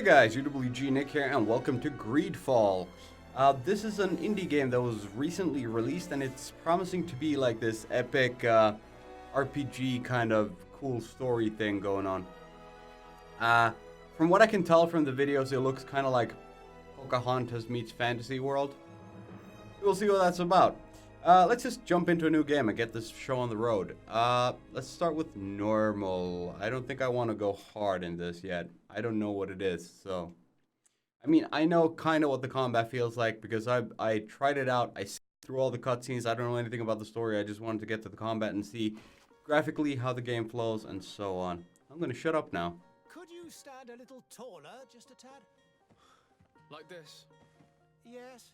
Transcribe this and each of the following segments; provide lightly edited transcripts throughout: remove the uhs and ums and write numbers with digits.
guys, UWG Nick here, and welcome to Greedfall. This is an indie game that was recently released, and it's promising to be like this epic RPG kind of cool story thing going on. From what I can tell from the videos, it looks kind of like Pocahontas meets Fantasy World. We'll see what that's about. Let's just jump into a new game and get this show on the road. Let's start with normal. I don't think I want to go hard in this yet. I don't know what it is, so... I mean, I know kind of what the combat feels like because I tried it out. I skipped through all the cutscenes. I don't know anything about the story. I just wanted to get to the combat and see graphically how the game flows and so on. I'm going to shut up now. Could you stand a little taller, just a tad? Like this? Yes.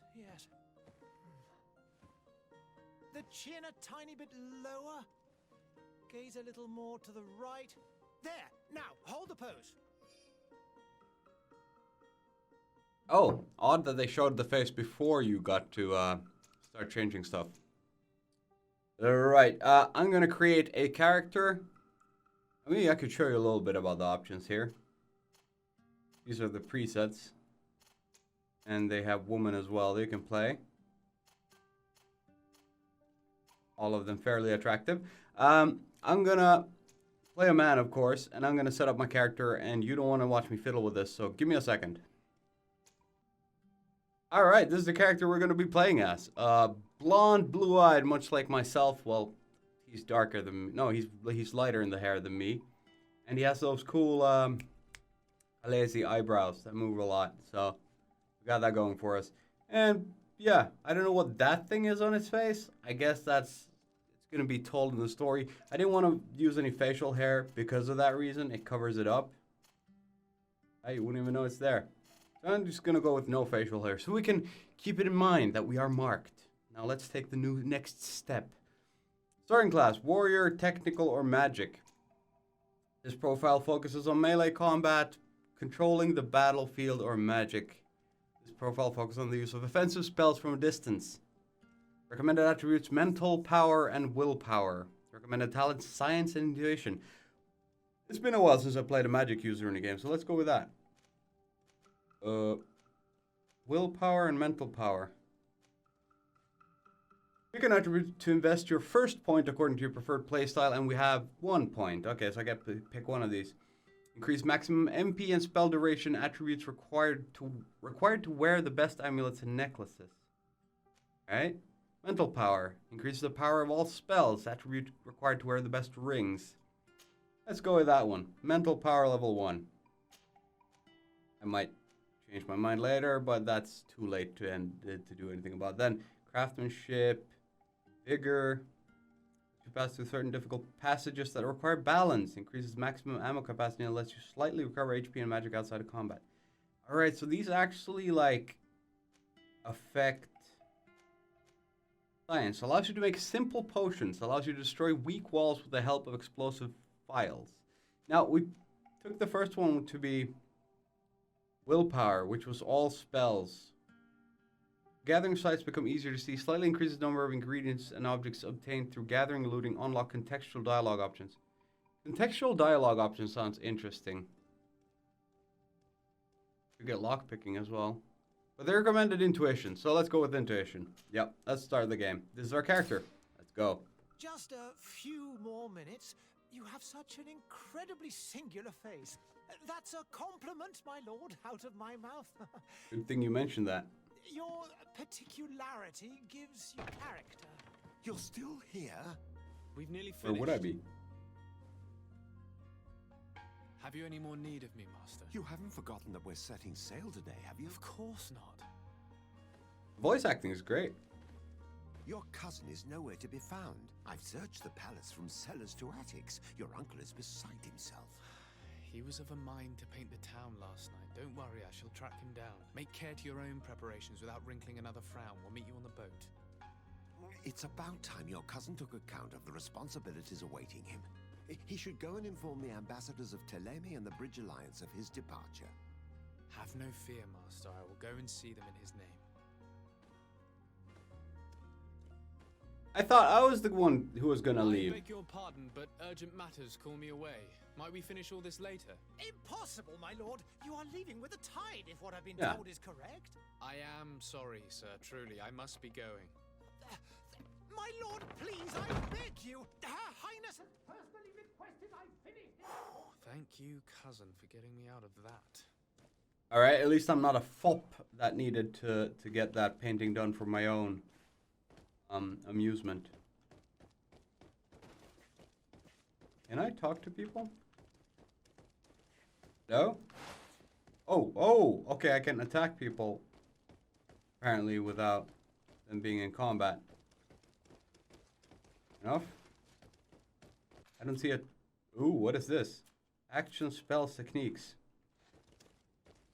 The chin a tiny bit lower. Gaze a little more to the right. There! Now, hold the pose. Oh, odd that they showed the face before you got to start changing stuff. Alright, I'm going to create a character. I mean, I could show you a little bit about the options here. These are the presets. And they have woman as well they can play. All of them fairly attractive. I'm going to play a man, of course, and I'm going to set up my character, and you don't want to watch me fiddle with this, so give me a second. Alright, this is the character we're going to be playing as. Blonde, blue-eyed, much like myself. Well, he's darker than me. No, he's lighter in the hair than me. And he has those cool, lazy eyebrows that move a lot. So, we got that going for us. And, yeah, I don't know what that thing is on his face. I guess it's going to be told in the story. I didn't want to use any facial hair because of that reason. It covers it up. You wouldn't even know it's there. I'm just going to go with no facial hair, so we can keep it in mind that we are marked. Now let's take the next step. Starting class, warrior, technical, or magic. This profile focuses on melee combat, controlling the battlefield, or magic. This profile focuses on the use of offensive spells from a distance. Recommended attributes, mental power and willpower. Recommended talents, science and intuition. It's been a while since I played a magic user in a game, so let's go with that. Willpower and mental power. Pick an attribute to invest your first point according to your preferred playstyle, and we have 1 point. Okay, so I get to pick one of these. Increase maximum MP and spell duration. Attributes required to wear the best amulets and necklaces. Alright. Mental power. Increases the power of all spells. Attribute required to wear the best rings. Let's go with that one. Mental power level 1. I might change my mind later, but that's too late to do anything about. Then craftsmanship, vigor, to pass through certain difficult passages that require balance, increases maximum ammo capacity and lets you slightly recover HP and magic outside of combat. All right, so these actually like affect science. Allows you to make simple potions. Allows you to destroy weak walls with the help of explosive files. Now we took the first one to be willpower, which was all spells. Gathering sites become easier to see. Slightly increases the number of ingredients and objects obtained through gathering, looting. Unlock contextual dialogue options. Contextual dialogue options sounds interesting. You get lockpicking as well. But they recommended intuition, so let's go with intuition. Yep, let's start the game. This is our character. Let's go. Just a few more minutes. You have such an incredibly singular face. That's a compliment, my lord, out of my mouth. Good thing you mentioned that. Your particularity gives you character. You're still here? We've nearly Or finished. would I be? Have you any more need of me, Master? You haven't forgotten that we're setting sail today, have you? Of course not. Voice acting is great. Your cousin is nowhere to be found. I've searched the palace from cellars to attics. Your uncle is beside himself. He was of a mind to paint the town last night. Don't worry, I shall track him down. Make care to your own preparations without wrinkling another frown. We'll meet you on the boat. It's about time your cousin took account of the responsibilities awaiting him. He should go and inform the ambassadors of Telemi and the Bridge Alliance of his departure. Have no fear, Master. I will go and see them in his name. I thought I was the one who was gonna I leave. beg your pardon, but urgent matters call me away. Might we finish all this later? Impossible, my lord. You are leaving with the tide, if what I've been Yeah. told is correct. I am sorry, sir. Truly, I must be going. My lord, please, I beg you. Her Highness has personally requested I finish this. Thank you, cousin, for getting me out of that. All right, at least I'm not a fop that needed to get that painting done for my own amusement. Can I talk to people? No? Oh, okay, I can attack people apparently without them being in combat. Enough? I don't see it. Ooh, what is this? Action spells techniques.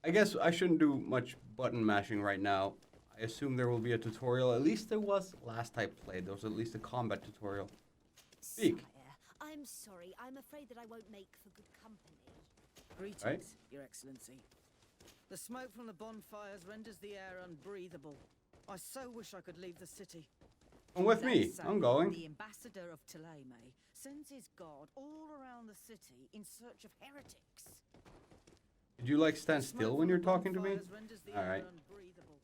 I guess I shouldn't do much button mashing right now. I assume there will be a tutorial. At least there was last I played. There was at least a combat tutorial. Speak. Sire, I'm sorry. I'm afraid that I won't make for good company. Greetings, Right. Your Excellency. The smoke from the bonfires renders the air unbreathable. I so wish I could leave the city. Come with They me. say I'm going. The ambassador of Thélème sends his guard all around the city in search of heretics. Did you like stand The smoke still from when you're the talking to me? bonfires renders the All air right. unbreathable.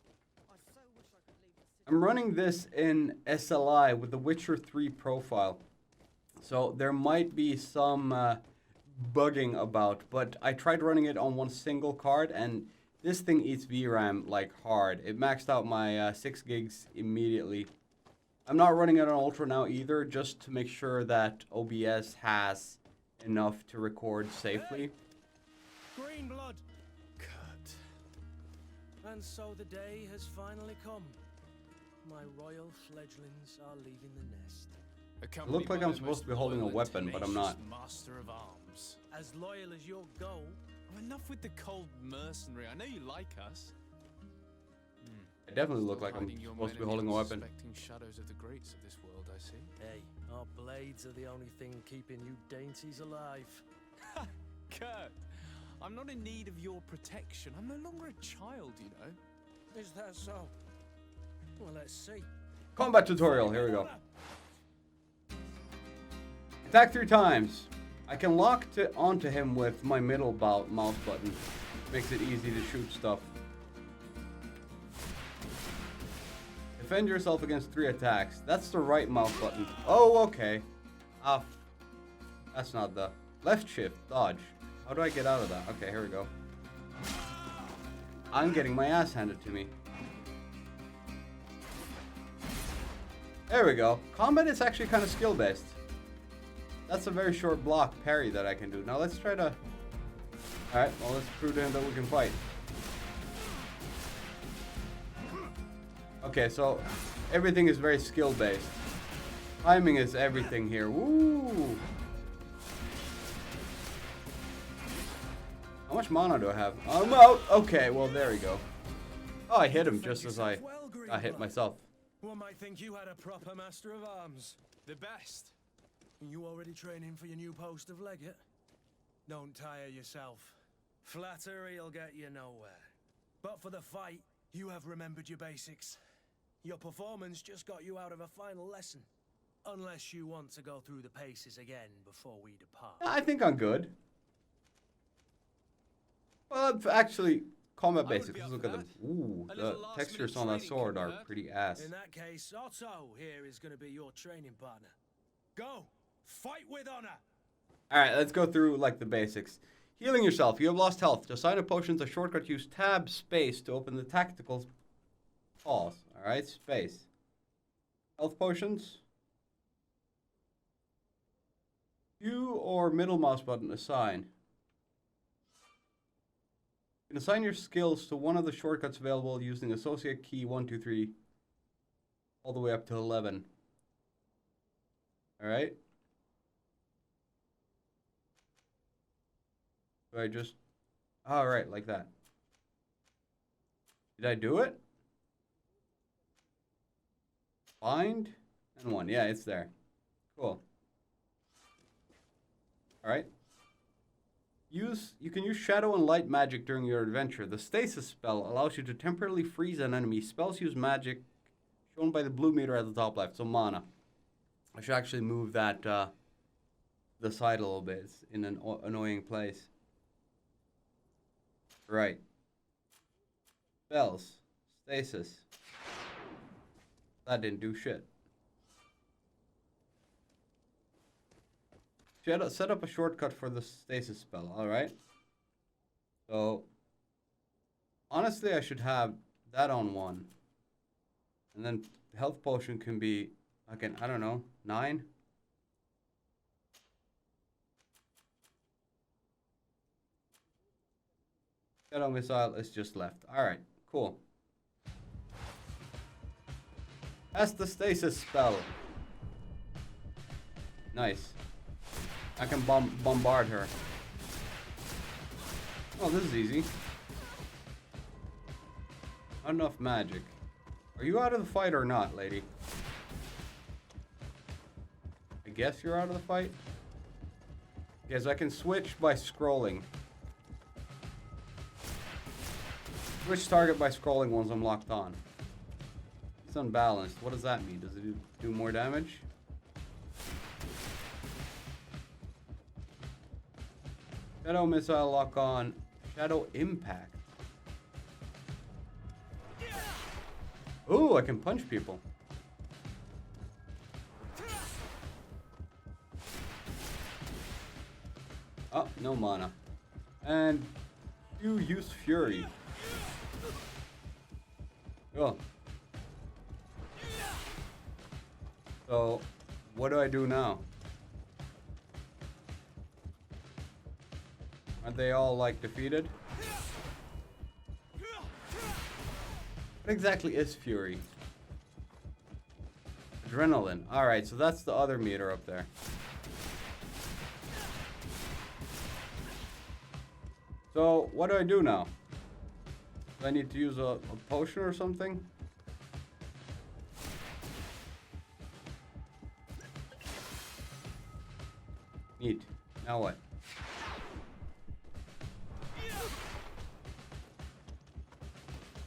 I so wish I could leave the city. I'm running this in SLI with the Witcher 3 profile. So there might be some bugging about, but I tried running it on one single card and this thing eats VRAM like hard. It maxed out my 6 gigs immediately. I'm not running it on Ultra now either, just to make sure that OBS has enough to record safely. Green blood. Kurt. And so the day has finally come. My royal fledglings are leaving the nest. Look like I'm supposed to be holding a weapon, but I'm not. Master of arms. As loyal as your goal. Oh, enough with the cold mercenary. I know you like us. I definitely look like I'm Hiding your supposed to be men holding a in the weapon. unsuspecting shadows of the greats of this world, I see. Hey, our blades are the only thing keeping you dainties alive. Kurt, I'm not in need of your protection. I'm no longer a child, you know. Is that so? Well, let's see. Combat tutorial, here we go. Attack 3 times. I can lock onto him with my middle mouse button. Makes it easy to shoot stuff. Defend yourself against 3 attacks. That's the right mouse button. Oh, okay. That's not the left shift. Dodge. How do I get out of that? Okay, here we go. I'm getting my ass handed to me. There we go. Combat is actually kind of skill based. That's a very short block parry that I can do. Now let's try to... Alright, well let's prove to him that we can fight. Okay, so everything is very skill based. Timing is everything here. Woo! How much mana do I have? I'm out! Okay, well there we go. Oh, I hit him just as I hit myself. One might think you had a proper master of arms. The best. You already training for your new post of legate? Don't tire yourself. Flattery'll get you nowhere. But for the fight, you have remembered your basics. Your performance just got you out of a final lesson. Unless you want to go through the paces again before we depart. I think I'm good. Well, actually, combat basics. Let's look at them. Ooh, the textures on that sword are pretty ass. In that case, Otto here is going to be your training partner. Go! Fight with honor! Alright, let's go through like the basics. Healing yourself. You have lost health. To assign a potion, a shortcut, use tab space to open the tactical pause. Alright, space. Health potions. Q or middle mouse button assign. You can assign your skills to one of the shortcuts available using associate key 1, 2, 3, all the way up to 11. Alright. So I just... Alright, like that. Did I do it? Find and 1. Yeah, it's there. Cool. Alright. You can use shadow and light magic during your adventure. The stasis spell allows you to temporarily freeze an enemy. Spells use magic shown by the blue meter at the top left, so mana. I should actually move that the side a little bit. It's in an annoying place. Right. Spells. Stasis. That didn't do shit. Set up a shortcut for the stasis spell, alright? So, honestly, I should have that on 1. And then the health potion can be, I don't know, 9? Shadow missile is just left. Alright, cool. That's the stasis spell. Nice. I can bombard her. Oh, this is easy. Not enough magic. Are you out of the fight or not, lady? I guess you're out of the fight. Yes, I can switch by scrolling. Switch target by scrolling once I'm locked on. It's unbalanced. What does that mean? Does it do more damage? Shadow missile lock on. Shadow impact. Ooh, I can punch people. Oh, no mana. And you use Fury. Oh. So, what do I do now? Aren't they all, like, defeated? What exactly is Fury? Adrenaline. Alright, so that's the other meter up there. So, what do I do now? Do I need to use a potion or something? Neat. Now what?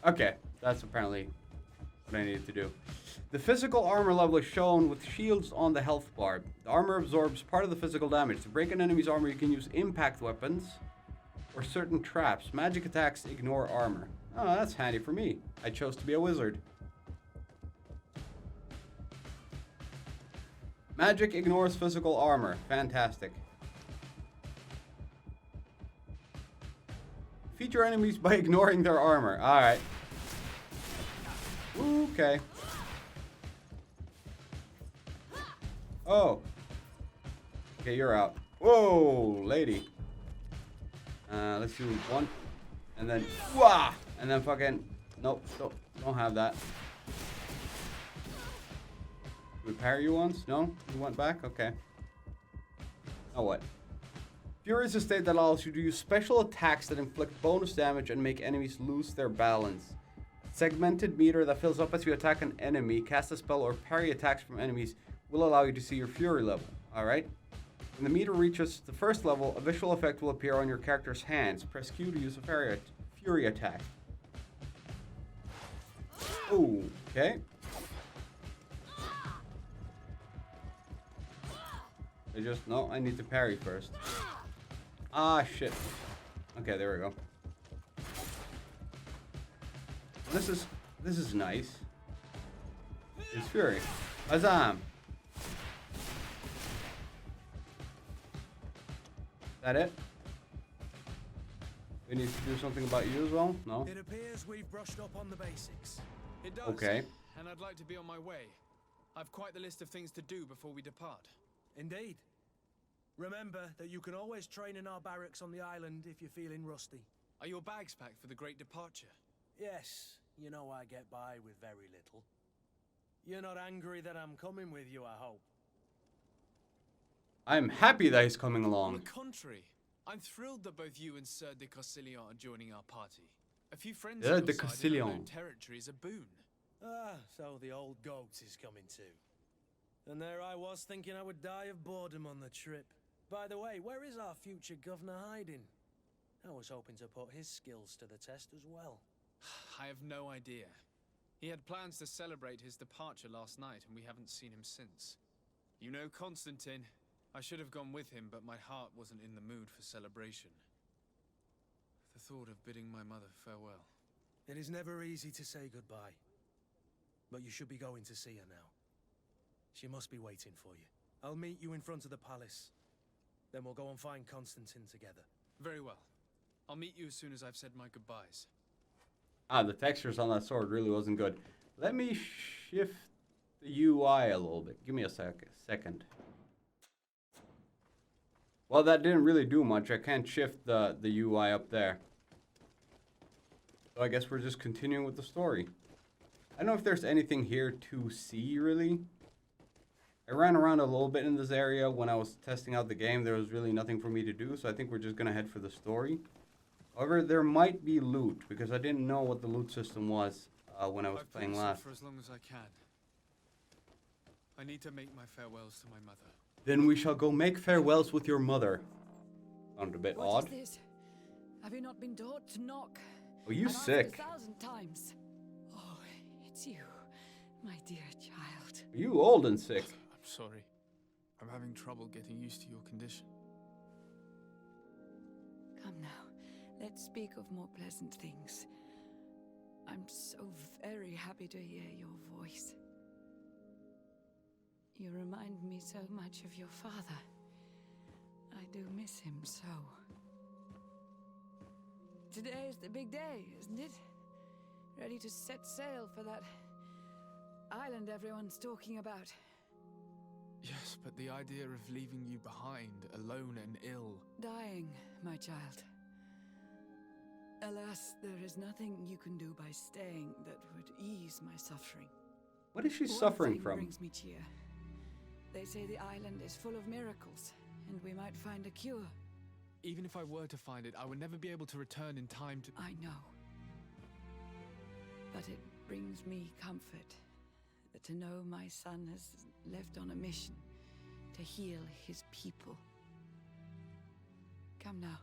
Okay, that's apparently what I needed to do. The physical armor level is shown with shields on the health bar. The armor absorbs part of the physical damage. To break an enemy's armor, you can use impact weapons or certain traps. Magic attacks ignore armor. Oh, that's handy for me. I chose to be a wizard. Magic ignores physical armor. Fantastic. Defeat your enemies by ignoring their armor. Alright. Okay. Oh. Okay, you're out. Whoa, lady. Let's do one. And then, wah! And then fucking, nope, don't have that. Did we parry you once? No? You went back? Okay. Now what? Fury is a state that allows you to use special attacks that inflict bonus damage and make enemies lose their balance. Segmented meter that fills up as you attack an enemy, cast a spell, or parry attacks from enemies will allow you to see your Fury level. Alright? When the meter reaches the first level, a visual effect will appear on your character's hands. Press Q to use a Fury attack. Ooh, okay. I need to parry first. Ah, shit. Okay, there we go. This is nice. It's Fury. Azam. Is that it? We need to do something about you as well? No? It appears we've brushed up on the basics. It does. Okay. And I'd like to be on my way. I've quite the list of things to do before we depart. Indeed. Remember that you can always train in our barracks on the island if you're feeling rusty. Are your bags packed for the great departure? Yes, you know I get by with very little. You're not angry that I'm coming with you, I hope. I'm happy that he's coming On along. the contrary, I'm thrilled that both you and Sir de Castillon are joining our party. A few friends Yeah, on de your side in Castillon. unknown territory is a boon. Ah, so the old goat is coming too. And there I was thinking I would die of boredom on the trip. By the way, where is our future governor hiding? I was hoping to put his skills to the test as well. I have no idea. He had plans to celebrate his departure last night, and we haven't seen him since. You know Constantine. I should have gone with him, but my heart wasn't in the mood for celebration. The thought of bidding my mother farewell. It is never easy to say goodbye. But you should be going to see her now. She must be waiting for you. I'll meet you in front of the palace. Then we'll go and find Constantine together. Very well. I'll meet you as soon as I've said my goodbyes. Ah, the textures on that sword really wasn't good. Let me shift the UI a little bit. Give me a second. Well, that didn't really do much. I can't shift the UI up there. So I guess we're just continuing with the story. I don't know if there's anything here to see, really. I ran around a little bit in this area when I was testing out the game. There was really nothing for me to do, so I think we're just going to head for the story. However, there might be loot, because I didn't know what the loot system was when I was playing last. For as long as I can. I need to make my farewells to my mother. Then we shall go make farewells with your mother. Sounded a bit odd. What is this? Have you not been taught to knock? Oh, you I've asked sick. 1,000 times. Oh, it's you, my dear child. Are you old and sick? I'm sorry. I'm having trouble getting used to your condition. Come now, let's speak of more pleasant things. I'm so very happy to hear your voice. You remind me so much of your father. I do miss him so. Today is the big day, isn't it? Ready to set sail for that island everyone's talking about. Yes, but the idea of leaving you behind, alone and ill. Dying, my child. Alas, there is nothing you can do by staying that would ease my suffering. What is she One suffering thing from? brings me cheer. They say the island is full of miracles, and we might find a cure. Even if I were to find it, I would never be able to return in time to... I know. But it brings me comfort to know my son has left on a mission to heal his people. Come now.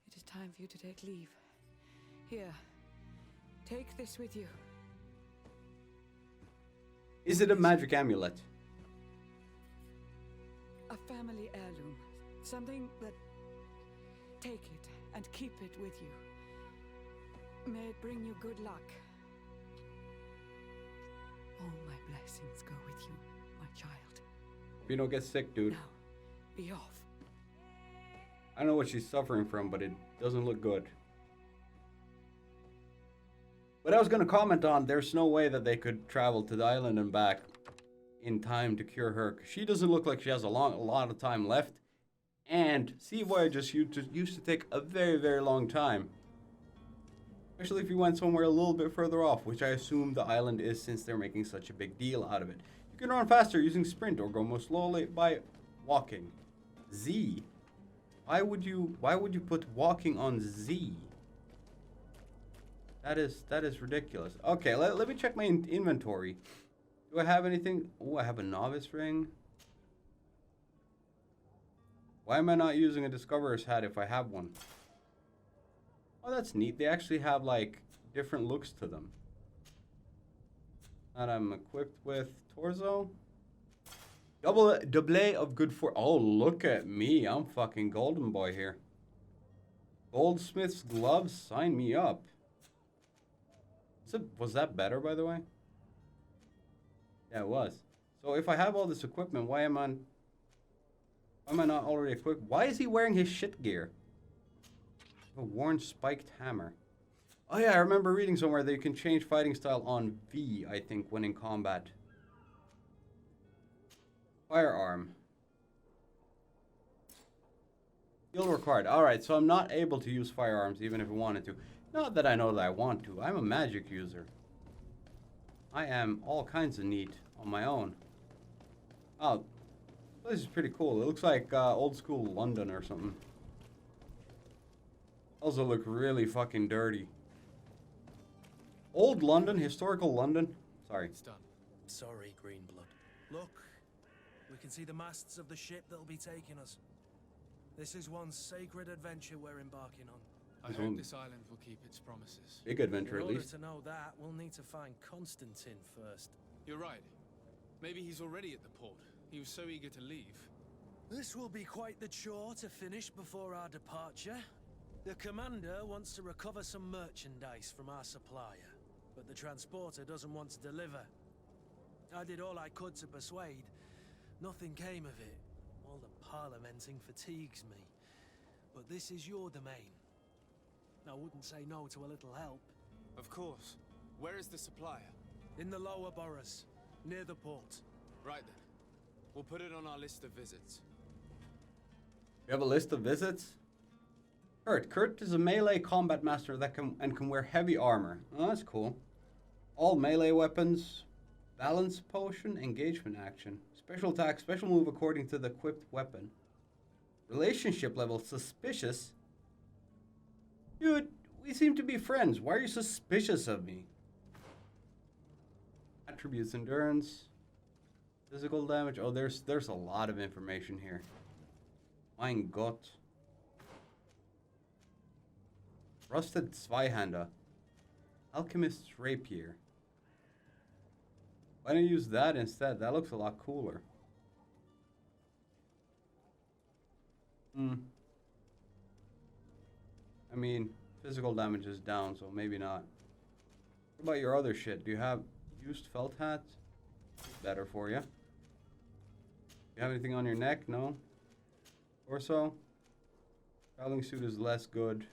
It is time for you to take leave. Here, take this with you. Is it a magic amulet? A family heirloom. Something that... Take it and keep it with you. May it bring you good luck. All my blessings go with you, my child. Hope you don't get sick, dude. Now, be off. I don't know what she's suffering from, but it doesn't look good. But I was going to comment on, there's no way that they could travel to the island and back in time to cure her. 'Cause she doesn't look like she has a lot of time left. And sea voyages used to take a very, very long time. Especially if you went somewhere a little bit further off, which I assume the island is since they're making such a big deal out of it. You can run faster using sprint or go more slowly by walking. Z. Why would you put walking on Z? That is ridiculous. Okay, let me check my inventory. Do I have anything? Oh, I have a novice ring. Why am I not using a Discoverer's hat if I have one? Oh, that's neat. They actually have, like, different looks to them. That I'm equipped with. Torso. Double of good for... Oh, look at me. I'm fucking golden boy here. Goldsmith's gloves. Sign me up. Was that better, by the way? Yeah, it was. So if I have all this equipment, why am I not already equipped? Why is he wearing his shit gear? A worn spiked hammer. Oh yeah, I remember reading somewhere that you can change fighting style on V, I think, when in combat. Firearm. Skill required. Alright, so I'm not able to use firearms even if I wanted to. Not that I know that I want to. I'm a magic user. I am all kinds of neat on my own. Oh, this is pretty cool. It looks like old school London or something. Also look really fucking dirty. Old London, historical London. Sorry. It's done. Sorry, Greenblood. Look, we can see the masts of the ship that'll be taking us. This is one sacred adventure we're embarking on. I hope this island will keep its promises. Big adventure, In at order least. to know that, we'll need to find Constantine first. You're right. Maybe he's already at the port. He was so eager to leave. This will be quite the chore to finish before our departure. The commander wants to recover some merchandise from our supplier, but the transporter doesn't want to deliver. I did all I could to persuade. Nothing came of it. All the parliamenting fatigues me. But this is your domain. I wouldn't say no to a little help. Of course. Where is the supplier? In the lower boroughs, near the port. Right then. We'll put it on our list of visits. You have a list of visits? Kurt. Kurt is a melee combat master that can wear heavy armor. Oh, that's cool. All melee weapons, balance potion, engagement action, special attack, special move according to the equipped weapon. Relationship level suspicious. Dude, we seem to be friends. Why are you suspicious of me? Attributes: endurance, physical damage. Oh, there's a lot of information here. Mein Gott. Rusted Zweihander. Alchemist's Rapier. Why don't you use that instead? That looks a lot cooler. I mean, physical damage is down, so maybe not. What about your other shit? Do you have used felt hat? Better for you. You have anything on your neck? No? Torso? Traveling suit is less good.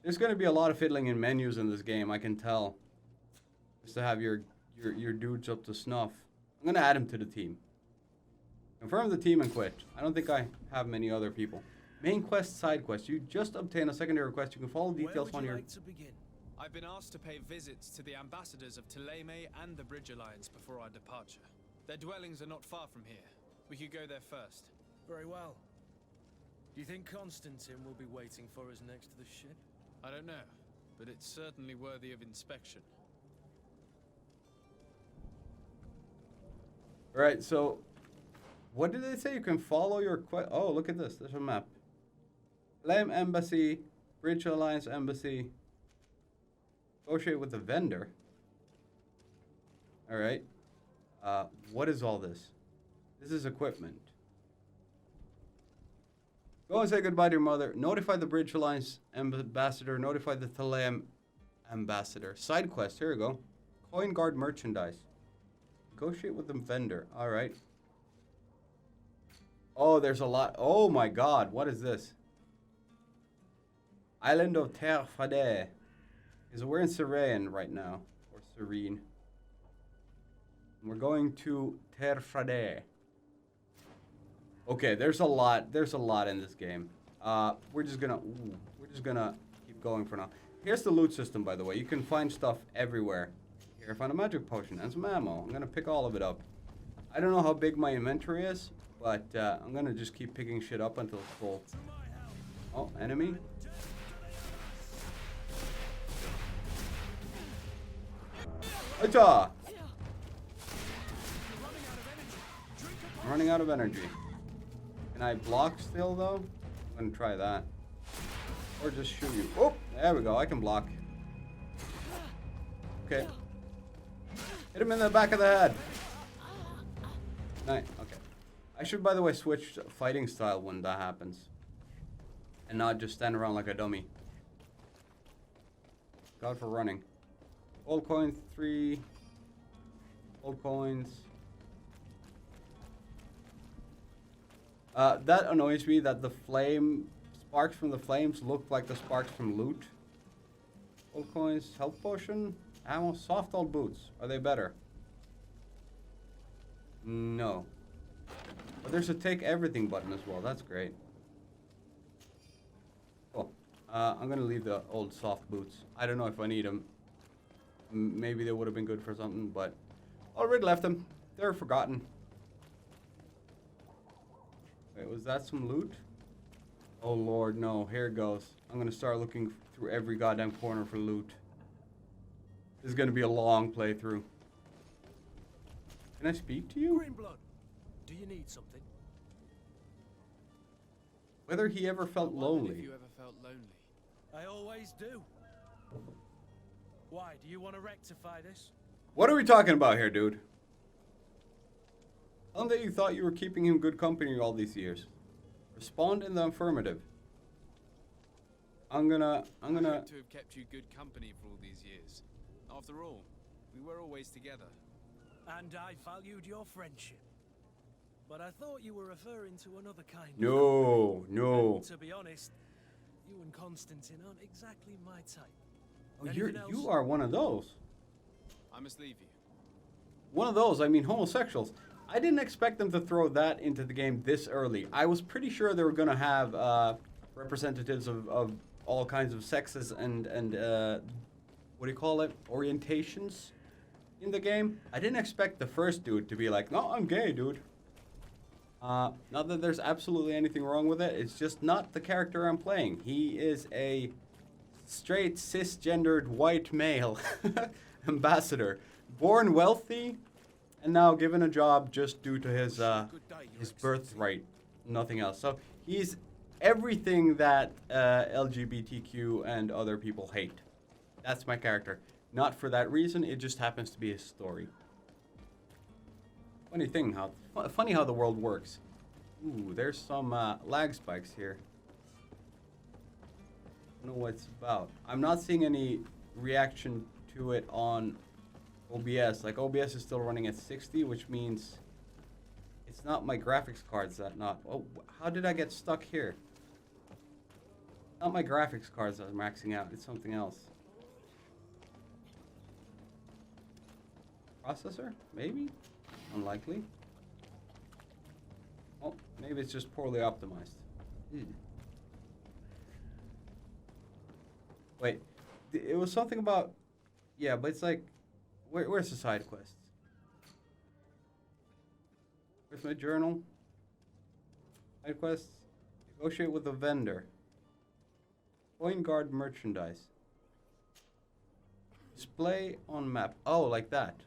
There's going to be a lot of fiddling in menus in this game, I can tell. Just to have your dudes up to snuff. I'm going to add him to the team. Confirm the team and quit. I don't think I have many other people. Main quest, side quest. You just obtain a secondary quest. You can follow details on your... Where would you like to begin? I've been asked to pay visits to the ambassadors of Thélème and the Bridge Alliance before our departure. Their dwellings are not far from here. We could go there first. Very well. Do you think Constantine will be waiting for us next to the ship? I don't know, but it's certainly worthy of inspection. Alright, so... What did they say? You can follow your quest... Oh, look at this. There's a map. Thélème Embassy. Bridge Alliance Embassy. Negotiate with the vendor. Alright. What is all this? This is equipment. Go and say goodbye to your mother. Notify the Bridge Alliance ambassador. Notify the Thélème ambassador. Side quest. Here we go. Coin guard merchandise. Negotiate with the vendor. Alright. Oh, there's a lot. Oh my god. What is this? Island of Terre Fade. Because we're in Serene right now. Or Serene. We're going to Terre Fade. Okay, there's a lot. There's a lot in this game. We're just gonna keep going for now. Here's the loot system, by the way. You can find stuff everywhere. Here, I found a magic potion and some ammo. I'm gonna pick all of it up. I don't know how big my inventory is, but I'm gonna just keep picking shit up until it's full. Oh, enemy. Aita! I'm running out of energy. Can I block still, though? I'm gonna try that. Or just shoot you. Oh, there we go. I can block. Okay. Hit him in the back of the head. Nice. Okay. I should, by the way, switch fighting style when that happens. And not just stand around like a dummy. God for running. Old coins, 3. Old coins. That annoys me that the sparks from the flames look like the sparks from loot. Old coins, health potion, ammo, soft old boots. Are they better? No. But there's a take everything button as well. That's great. Cool. I'm gonna leave the old soft boots. I don't know if I need them. Maybe they would have been good for something, but already left them. They're forgotten. Wait, was that some loot? Oh lord, no. Here it goes. I'm gonna start looking through every goddamn corner for loot. This is gonna be a long playthrough. Can I speak to you? Greenblood, do you need something? Whether he ever felt I wondered lonely. if you ever felt lonely. I always do. Why, do you want to rectify this? What are we talking about here, dude? Tell him that you thought you were keeping him good company all these years. Respond in the affirmative. I'm gonna... I hope to have kept you good company for all these years. After all, we were always together. And I valued your friendship. But I thought you were referring to another kind of No, company. no. And to be honest, you and Constantine aren't exactly my type. Oh, Anything else? you are one of those. I must leave you. One of those, I mean homosexuals. I didn't expect them to throw that into the game this early. I was pretty sure they were going to have representatives of all kinds of sexes and what do you call it? Orientations in the game. I didn't expect the first dude to be like, no, I'm gay, dude. Not that there's absolutely anything wrong with it. It's just not the character I'm playing. He is a straight, cisgendered, white male ambassador. Born wealthy, and now given a job just due to his birthright, nothing else. So he's everything that LGBTQ and other people hate. That's my character. Not for that reason. It just happens to be his story. Funny how the world works. Ooh, there's some lag spikes here. I don't know what it's about. I'm not seeing any reaction to it on OBS. Like, OBS is still running at 60, which means it's not my graphics cards that not... Oh, how did I get stuck here? Not my graphics cards that are maxing out. It's something else. Processor? Maybe? Unlikely. Oh, maybe it's just poorly optimized. Wait, it was something about... Yeah, but it's like... Where's the side quests? Where's my journal? Side quests? Negotiate with a vendor. Coin guard merchandise. Display on map. Oh, like that.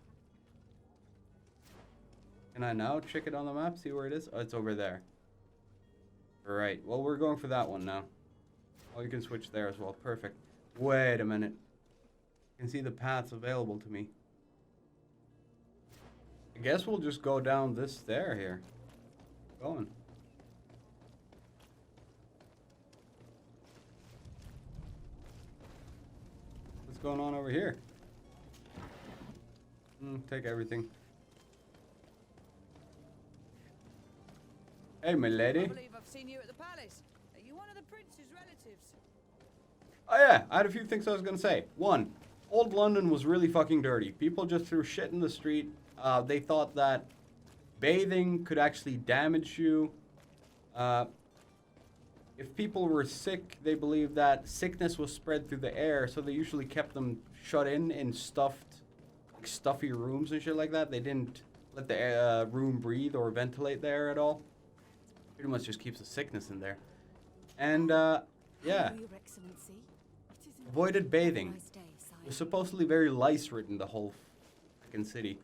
Can I now check it on the map? See where it is? Oh, it's over there. Alright, well, we're going for that one now. Oh, you can switch there as well. Perfect. Wait a minute. You can see the paths available to me. I guess we'll just go down this stair here. Going. What's going on over here? Take everything. Hey, my lady. I believe I've seen you at the palace. Are you one of the prince's relatives? Oh yeah, I had a few things I was gonna say. One, old London was really fucking dirty. People just threw shit in the street. They thought that bathing could actually damage you. If people were sick, they believed that sickness was spread through the air, so they usually kept them shut in stuffy rooms and shit like that. They didn't let the room breathe or ventilate the air at all. Pretty much just keeps the sickness in there. And, yeah. Hello, Your Excellency. It is an Avoided bathing. nice day, sire. It was supposedly very lice-ridden, the whole fucking city.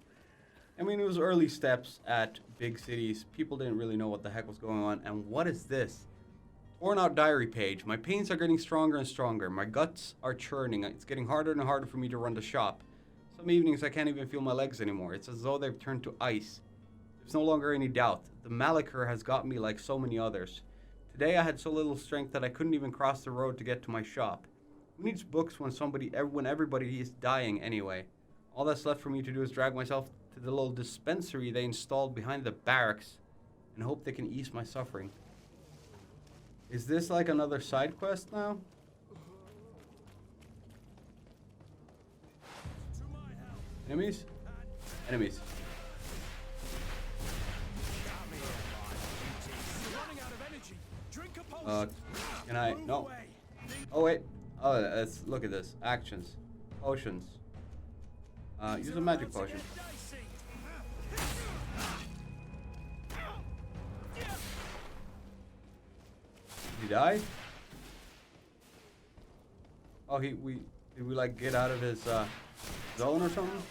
I mean, it was early steps at big cities. People didn't really know what the heck was going on. And what is this? Torn out diary page. My pains are getting stronger and stronger. My guts are churning. It's getting harder and harder for me to run the shop. Some evenings I can't even feel my legs anymore. It's as though they've turned to ice. There's no longer any doubt. The Malachor has got me like so many others. Today I had so little strength that I couldn't even cross the road to get to my shop. Who needs books when everybody is dying anyway? All that's left for me to do is drag myself to the little dispensary they installed behind the barracks and hope they can ease my suffering. Is this like another side quest now? Enemies? Enemies. Can I? No. Oh, wait. Oh, let's look at this. Actions. Potions. Use a magic potion. Did he die? Oh, did we like get out of his zone or something?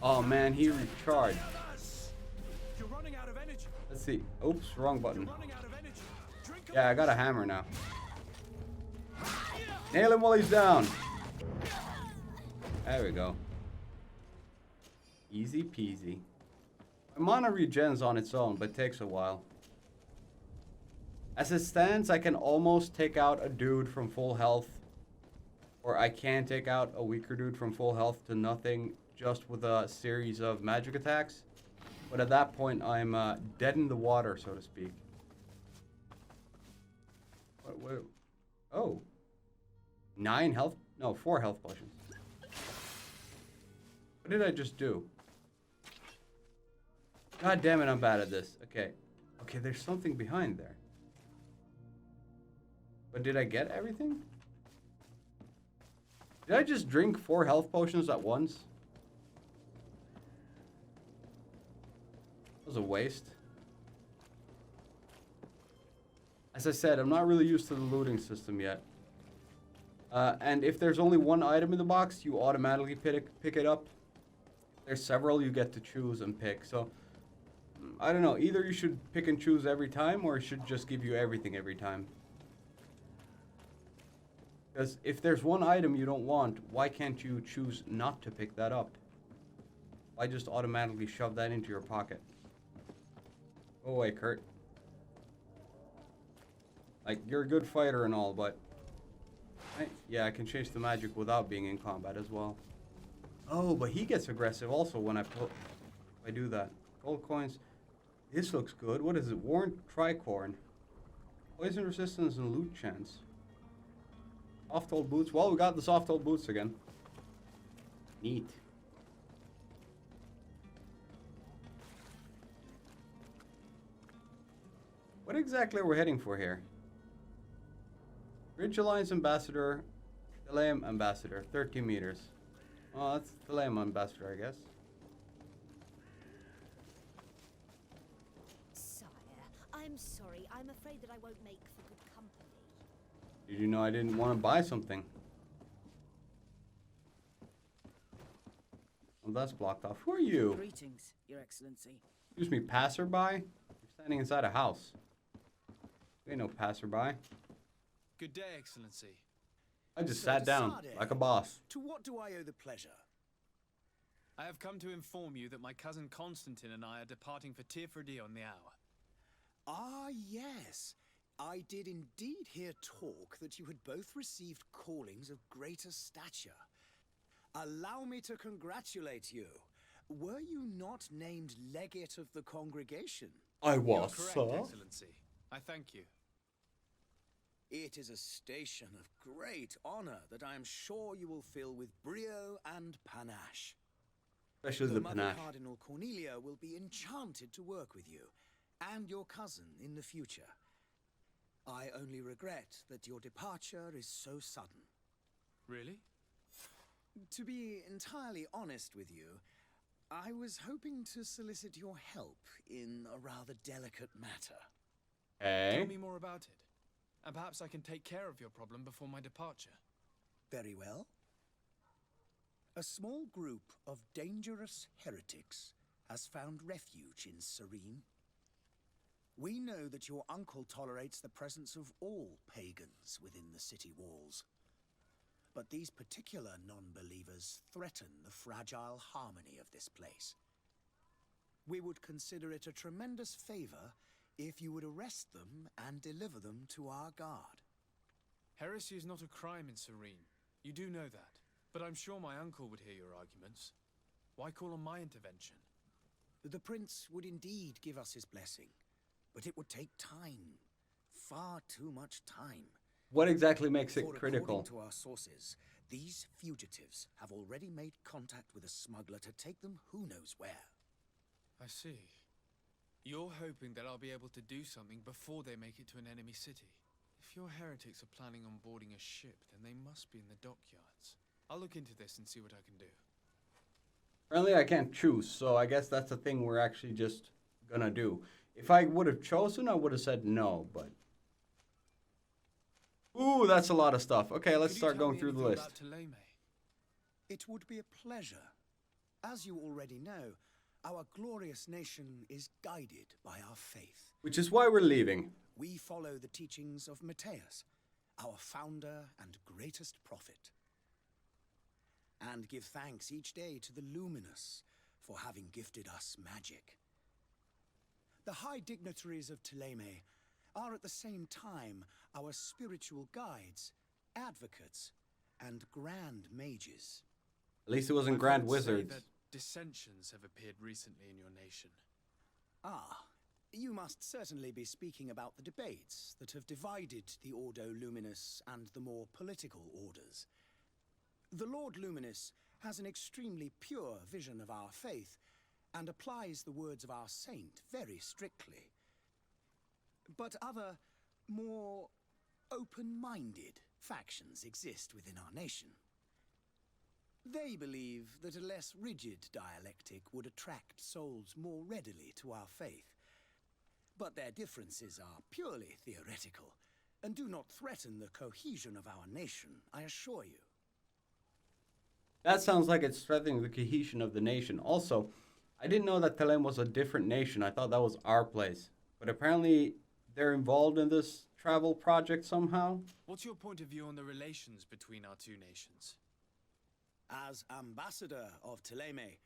Oh man, he recharged. Let's see. Oops, wrong button. Yeah, I got a hammer now. Nail him while he's down. There we go. Easy peasy. Mana regens on its own, but takes a while. As it stands, I can almost take out a dude from full health. Or I can take out a weaker dude from full health to nothing just with a series of magic attacks. But at that point, I'm dead in the water, so to speak. What? Oh. 9 health? No, 4 health potions. What did I just do? God damn it, I'm bad at this. Okay. Okay, there's something behind there. But did I get everything? Did I just drink 4 health potions at once? That was a waste. As I said, I'm not really used to the looting system yet. And if there's only one item in the box, you automatically pick it up. If there's several, you get to choose and pick. So, I don't know. Either you should pick and choose every time, or it should just give you everything every time. Because if there's one item you don't want, why can't you choose not to pick that up? Why just automatically shove that into your pocket? Go away, Kurt. Like, you're a good fighter and all, but... yeah, I can change the magic without being in combat as well. Oh, but he gets aggressive also when I do that. Gold coins. This looks good. What is it? Warrant tricorn. Poison resistance and loot chance. Soft-toed boots. Well, we got the soft-toed boots again. Neat. What exactly are we heading for here? Bridge Alliance Ambassador, Delame Ambassador, 13 meters. Oh, that's Delame Ambassador, I guess. Sire, I'm sorry. I'm afraid that I won't make for good company. Did you know I didn't want to buy something? Well, that's blocked off. Who are you? Greetings, Your Excellency. Excuse me, passerby? You're standing inside a house. You ain't no passerby. Good day, Excellency. I just sat down like a boss. To what do I owe the pleasure? I have come to inform you that my cousin Constantine and I are departing for Tirfredi on the hour. Ah, yes. I did indeed hear talk that you had both received callings of greater stature. Allow me to congratulate you. Were you not named Legate of the congregation? I You're was, correct, sir. Excellency. I thank you. It is a station of great honor that I am sure you will fill with brio and panache. Especially the Mother panache. Cardinal Cornelia will be enchanted to work with you and your cousin in the future. I only regret that your departure is so sudden. Really? To be entirely honest with you, I was hoping to solicit your help in a rather delicate matter. Hey. Tell me more about it. And perhaps I can take care of your problem before my departure. Very well. A small group of dangerous heretics has found refuge in Serene. We know that your uncle tolerates the presence of all pagans within the city walls. But these particular non-believers threaten the fragile harmony of this place. We would consider it a tremendous favor if you would arrest them and deliver them to our guard. Heresy is not a crime in Serene. You do know that. But I'm sure my uncle would hear your arguments. Why call on my intervention? The prince would indeed give us his blessing, but it would take time. Far too much time. What exactly makes it For critical? according to our sources, these fugitives have already made contact with a smuggler to take them who knows where. I see. You're hoping that I'll be able to do something before they make it to an enemy city. If your heretics are planning on boarding a ship, then they must be in the dockyards. I'll look into this and see what I can do. Apparently I can't choose, so I guess that's the thing we're actually just gonna do. If I would have chosen, I would have said no, but... Ooh, that's a lot of stuff. Okay, let's Could you start tell going me through the anything list. about Teleme? It would be a pleasure. As you already know, our glorious nation is guided by our faith. Which is why we're leaving. We follow the teachings of Matthias, our founder and greatest prophet. And give thanks each day to the Luminous for having gifted us magic. The high dignitaries of Thélème are at the same time our spiritual guides, advocates, and grand mages. At least it wasn't I've Grand heard say Wizards. that dissensions have appeared recently in your nation. Ah, you must certainly be speaking about the debates that have divided the Ordo Luminous and the more political orders. The Lord Luminous has an extremely pure vision of our faith and applies the words of our saint very strictly. But other, more open-minded factions exist within our nation. They believe that a less rigid dialectic would attract souls more readily to our faith. But their differences are purely theoretical and do not threaten the cohesion of our nation, I assure you. That sounds like it's threatening the cohesion of the nation. Also, I didn't know that Thélème was a different nation. I thought that was our place. But apparently they're involved in this travel project somehow. What's your point of view on the relations between our two nations? As ambassador of Thélème,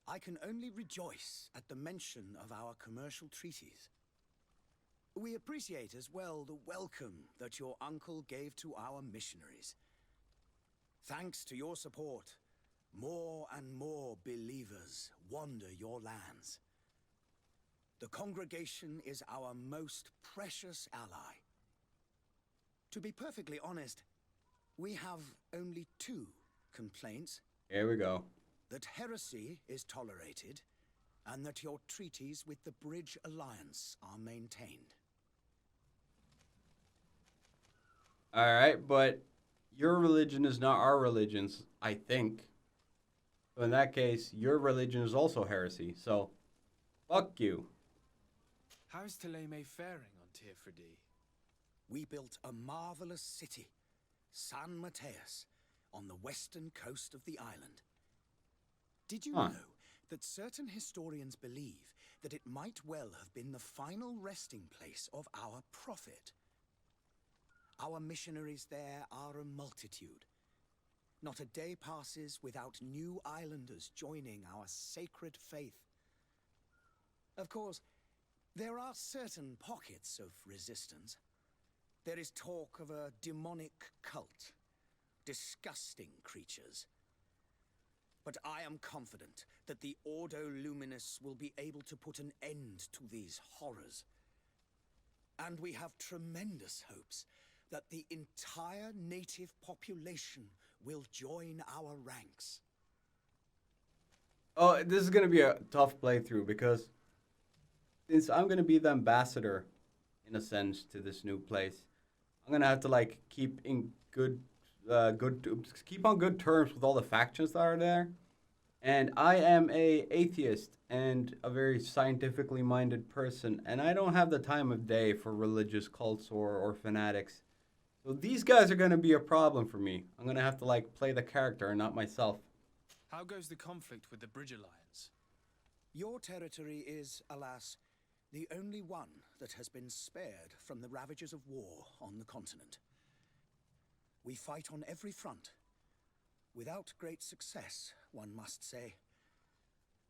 I can only rejoice at the mention of our commercial treaties. We appreciate as well the welcome that your uncle gave to our missionaries. Thanks to your support, more and more believers wander your lands. The congregation is our most precious ally. To be perfectly honest, we have only two complaints. Here we go. That heresy is tolerated, and that your treaties with the Bridge Alliance are maintained. Alright, but your religion is not our religions, I think. So in that case, your religion is also heresy, so fuck you. How is Thélème faring on Tirfredi? We built a marvelous city, San Mateus, on the western coast of the island. Did you know that certain historians believe that it might well have been the final resting place of our prophet? Our missionaries there are a multitude. Not a day passes without new islanders joining our sacred faith. Of course, there are certain pockets of resistance. There is talk of a demonic cult, disgusting creatures. But I am confident that the Ordo Luminous will be able to put an end to these horrors. And we have tremendous hopes that the entire native population will join our ranks. Oh, this is going to be a tough playthrough because since I'm going to be the ambassador, in a sense, to this new place, I'm going to have to like keep on good terms with all the factions that are there. And I am a atheist and a very scientifically minded person, and I don't have the time of day for religious cults or fanatics. So these guys are going to be a problem for me. I'm going to have to like play the character and not myself. How goes the conflict with the Bridge Alliance? Your territory is, alas, the only one that has been spared from the ravages of war on the continent. We fight on every front. Without great success, one must say.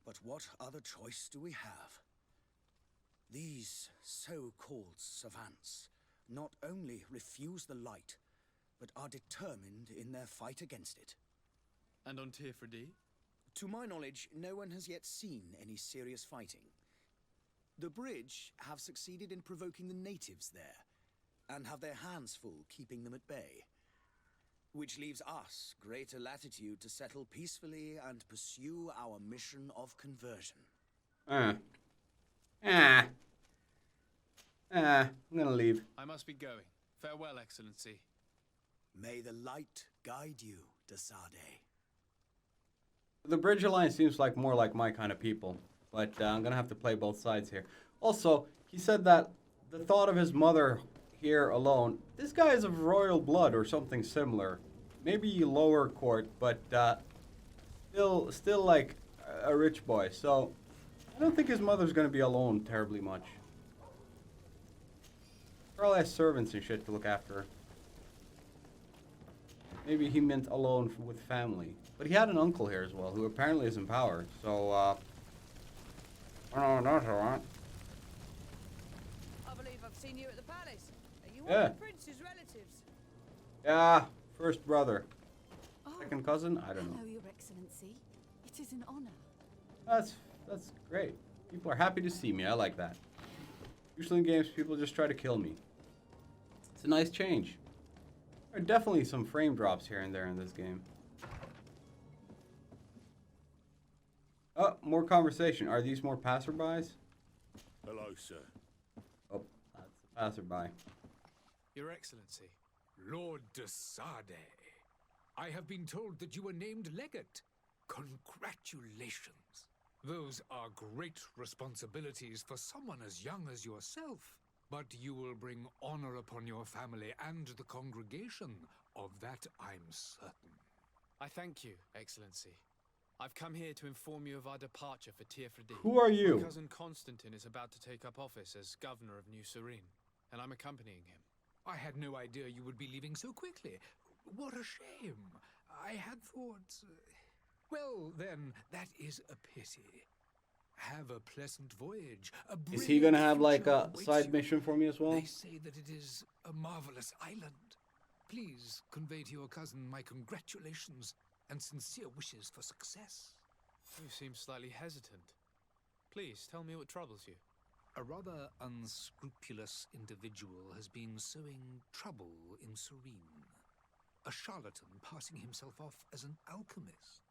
But what other choice do we have? These so-called savants not only refuse the light, but are determined in their fight against it. And on Tirfredi? To my knowledge, no one has yet seen any serious fighting. The Bridge have succeeded in provoking the natives there, and have their hands full keeping them at bay. Which leaves us greater latitude to settle peacefully and pursue our mission of conversion. I'm gonna leave. I must be going. Farewell, Excellency. May the light guide you, Desade. The Bridge Alliance seems like more like my kind of people, but I'm gonna have to play both sides here. Also, he said that the thought of his mother here alone, this guy is of royal blood or something similar. Maybe lower court, but still like a rich boy. So I don't think his mother's gonna be alone terribly much. Probably has servants and shit to look after her. Maybe he meant alone with family. But he had an uncle here as well, who apparently is in power. So, oh, that's alright. seen you at the palace. Are you one Yeah. of the prince's relatives? Yeah, first brother. Oh, Second cousin? I don't know. hello, Your Excellency. It is an honor. That's great. People are happy to see me. I like that. Usually in games, people just try to kill me. It's a nice change. There are definitely some frame drops here and there in this game. Oh, more conversation. Are these more passerbys? Hello, sir. Oh, that's a passerby. Your Excellency. Lord de Sade, I have been told that you were named Legate. Congratulations. Those are great responsibilities for someone as young as yourself. But you will bring honor upon your family and the congregation. Of that I'm certain. I thank you, Excellency. I've come here to inform you of our departure for Tearfredi. Who are you? My cousin Constantine is about to take up office as governor of New Serene, and I'm accompanying him. I had no idea you would be leaving so quickly. What a shame. I had thought... Well, then, that is a pity. Have a pleasant voyage. Is he gonna have like a awaits side you. mission for me as well? They say that it is a marvelous island. Please convey to your cousin my congratulations and sincere wishes for success. You seem slightly hesitant. Please, tell me what troubles you. A rather unscrupulous individual has been sowing trouble in Serene. A charlatan passing himself off as an alchemist.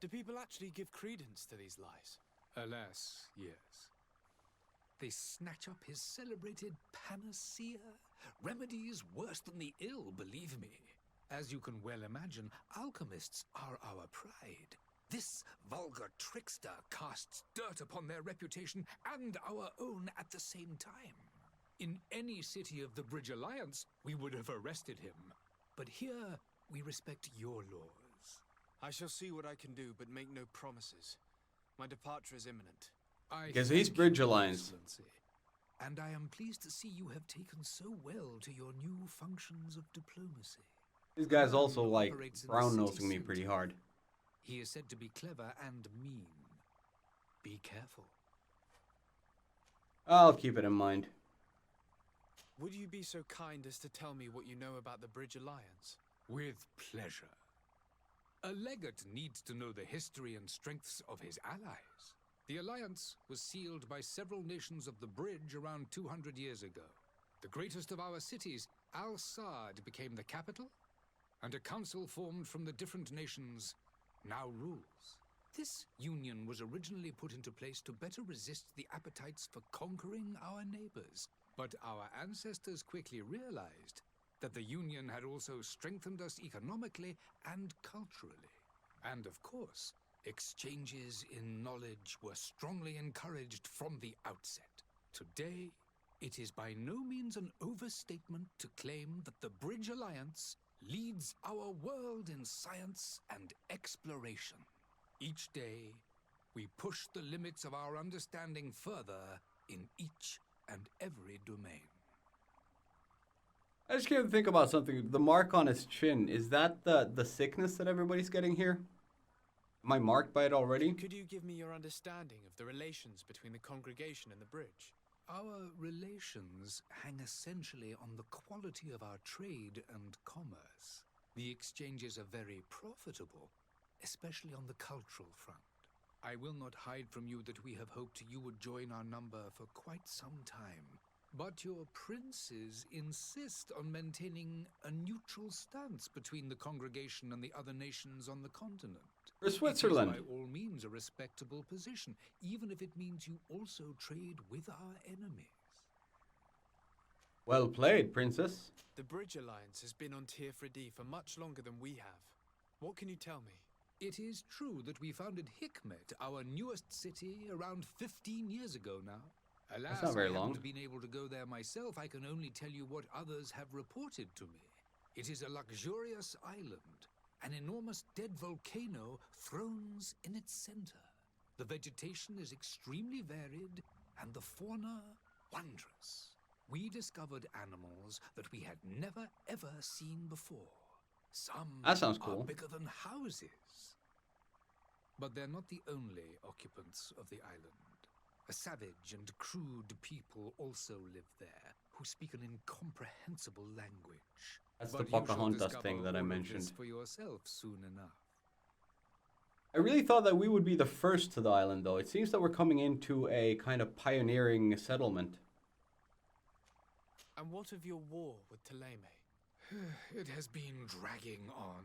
Do people actually give credence to these lies? Alas, yes. They snatch up his celebrated panacea, remedies worse than the ill, believe me. As you can well imagine, alchemists are our pride. This vulgar trickster casts dirt upon their reputation and our own at the same time. In any city of the Bridge Alliance, we would have arrested him. But here, we respect your laws. I shall see what I can do, but make no promises. My departure is imminent. I Because he's thank Bridge you, Alliance. Excellency. And I am pleased to see you have taken so well to your new functions of diplomacy. This guy's also Man like operates in the brown-nosing city me pretty center. hard. He is said to be clever and mean. Be careful. I'll keep it in mind. Would you be so kind as to tell me what you know about the Bridge Alliance? With pleasure. A legate needs to know the history and strengths of his allies. The alliance was sealed by several nations of the Bridge around 200 years ago. The greatest of our cities, Al-Sad, became the capital, and a council formed from the different nations now rules. This union was originally put into place to better resist the appetites for conquering our neighbors. But our ancestors quickly realized that the union had also strengthened us economically and culturally. And of course, exchanges in knowledge were strongly encouraged from the outset. Today, it is by no means an overstatement to claim that the Bridge Alliance leads our world in science and exploration. Each day, we push the limits of our understanding further in each and every domain. I just came to think about something. The mark on his chin, is that the sickness that everybody's getting here? Am I marked by it already? Could you give me your understanding of the relations between the congregation and the bridge? Our relations hang essentially on the quality of our trade and commerce. The exchanges are very profitable, especially on the cultural front. I will not hide from you that we have hoped you would join our number for quite some time. But your princes insist on maintaining a neutral stance between the congregation and the other nations on the continent. For Switzerland. It is by all means a respectable position, even if it means you also trade with our enemies. Well played, princess. The Bridge Alliance has been on Tearfredi for much longer than we have. What can you tell me? It is true that we founded Hikmet, our newest city, around 15 years ago now. Alas, not very I long. haven't been able to go there myself. I can only tell you what others have reported to me. It is a luxurious island. An enormous dead volcano thrones in its center. The vegetation is extremely varied, and the fauna wondrous. We discovered animals that we had never ever seen before. Some That sounds are cool. bigger than houses. But they're not the only occupants of the island. A savage and crude people also live there, who speak an incomprehensible language. That's the But you shall Pocahontas discover thing that I all of mentioned. this for yourself soon enough. I really thought that we would be the first to the island, though. It seems that we're coming into a kind of pioneering settlement. And what of your war with Thélème? It has been dragging on.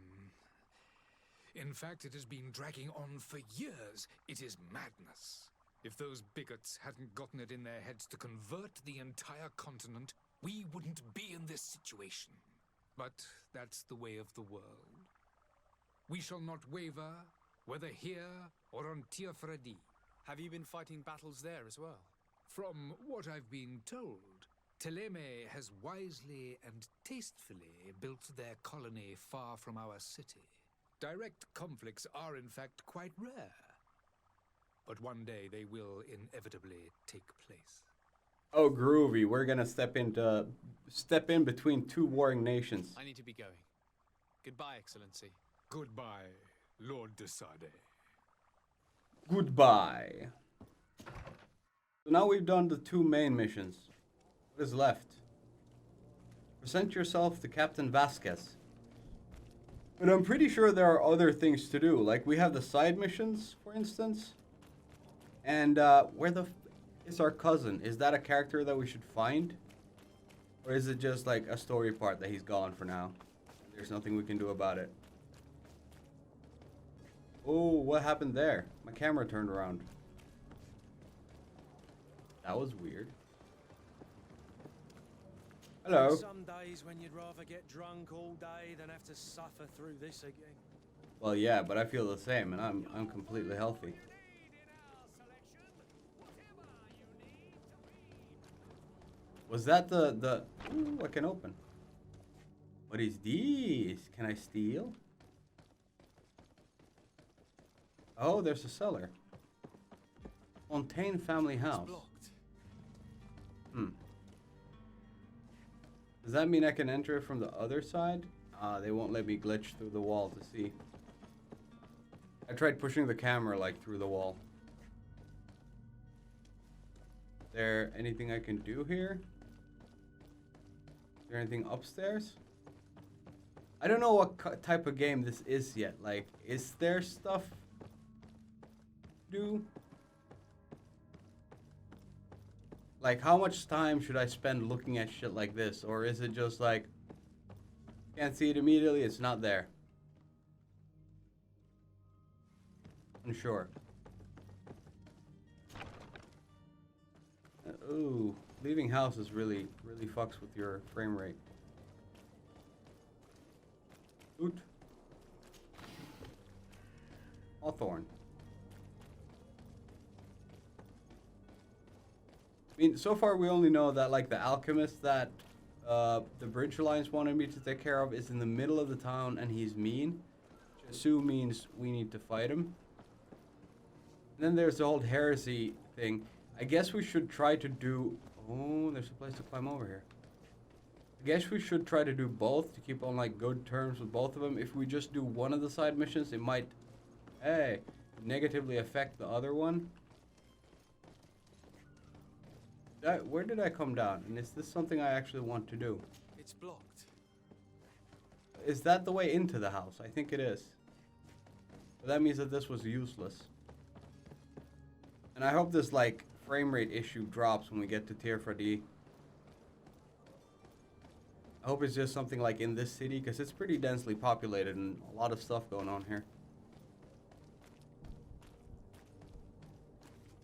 In fact, it has been dragging on for years. It is madness. If those bigots hadn't gotten it in their heads to convert the entire continent, we wouldn't be in this situation. But that's the way of the world. We shall not waver, whether here or on Tir Fredi. Have you been fighting battles there as well? From what I've been told, Thélème has wisely and tastefully built their colony far from our city. Direct conflicts are in fact quite rare. But one day they will inevitably take place. Oh, groovy. We're gonna step in between two warring nations. I need to be going. Goodbye, Excellency. Goodbye, Lord de Sade. Goodbye. So now we've done the two main missions. What is left? Present yourself to Captain Vasquez. But I'm pretty sure there are other things to do. Like, we have the side missions, for instance. And where the is our cousin? Is that a character that we should find? Or is it just like a story part that he's gone for now? There's nothing we can do about it. Oh, what happened there? My camera turned around. That was weird. Hello. Some days when you'd rather get drunk all day than have to suffer through this again. Well, yeah, but I feel the same, and I'm completely healthy. Was that the ooh, I can open. What is this? Can I steal? Oh, there's a cellar. Fontaine family house. Does that mean I can enter it from the other side? They won't let me glitch through the wall to see. I tried pushing the camera like through the wall. Is there anything I can do here? Is there anything upstairs? I don't know what type of game this is yet. Like, is there stuff to do? Like, how much time should I spend looking at shit like this? Or is it just like, can't see it immediately, it's not there? Unsure. Ooh, leaving houses really fucks with your frame rate. Oot. Hawthorne. I mean, so far we only know that, like, the alchemist that the Bridge Alliance wanted me to take care of is in the middle of the town, and he's mean. Which I assume means we need to fight him. And then there's the whole heresy thing. I guess we should try to do... Oh, there's a place to climb over here. I guess we should try to do both to keep on, like, good terms with both of them. If we just do one of the side missions, it might, hey, negatively affect the other one. Where did I come down? And is this something I actually want to do? It's blocked. Is that the way into the house? I think it is. But that means that this was useless. And I hope this, like, frame rate issue drops when we get to Tir Fredi. I hope it's just something like in this city, because it's pretty densely populated and a lot of stuff going on here.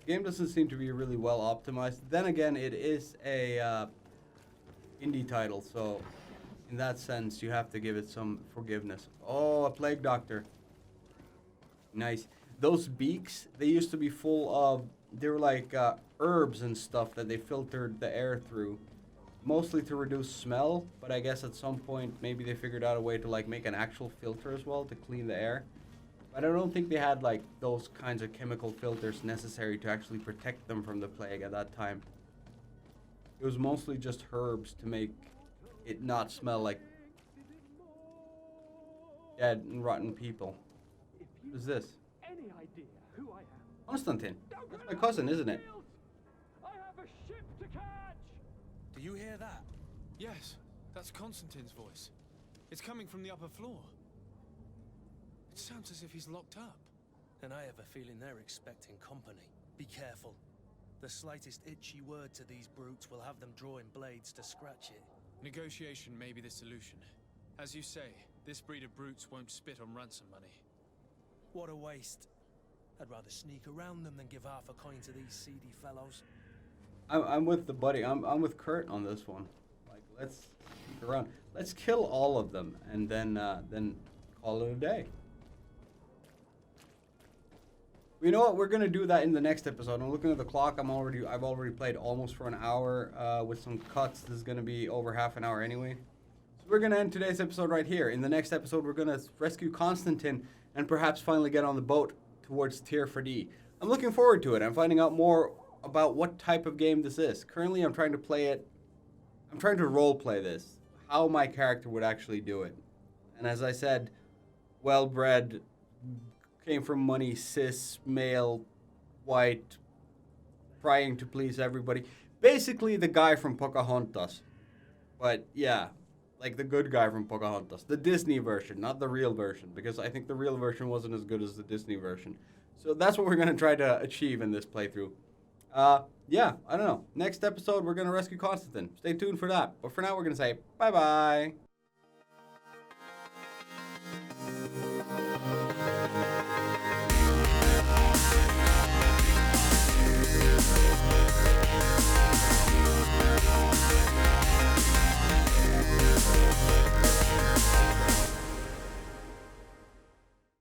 The game doesn't seem to be really well optimized. Then again, it is a indie title, so in that sense, you have to give it some forgiveness. Oh, a plague doctor. Nice. Those beaks, they used to be full of, they were like herbs and stuff that they filtered the air through. Mostly to reduce smell, but I guess at some point maybe they figured out a way to like make an actual filter as well to clean the air. But I don't think they had like those kinds of chemical filters necessary to actually protect them from the plague at that time. It was mostly just herbs to make it not smell like dead and rotten people. What is this? Constantine. That's my cousin, isn't it? Do you hear that? Yes, that's Constantine's voice. It's coming from the upper floor. It sounds as if he's locked up. And I have a feeling they're expecting company. Be careful. The slightest itchy word to these brutes will have them drawing blades to scratch it. Negotiation may be the solution. As you say, this breed of brutes won't spit on ransom money. What a waste. I'd rather sneak around them than give half a coin to these seedy fellows. I'm with the buddy. I'm with Kurt on this one. Like, let's sneak around. Let's kill all of them and then call it a day. You know what? We're gonna do that in the next episode. I'm looking at the clock. I've already played almost for an hour with some cuts. This is gonna be over half an hour anyway. So we're gonna end today's episode right here. In the next episode, we're gonna rescue Constantine and perhaps finally get on the boat towards Tier 4D. I'm looking forward to it. I'm finding out more about what type of game this is. Currently, I'm trying to play it. I'm trying to role play this. How my character would actually do it. And as I said, well-bred, came from money, cis, male, white, trying to please everybody. Basically the guy from Pocahontas. But yeah, like the good guy from Pocahontas. The Disney version, not the real version, because I think the real version wasn't as good as the Disney version. So that's what we're going to try to achieve in this playthrough. Yeah, I don't know. Next episode, we're going to rescue Constantine. Stay tuned for that. But for now, we're going to say bye-bye.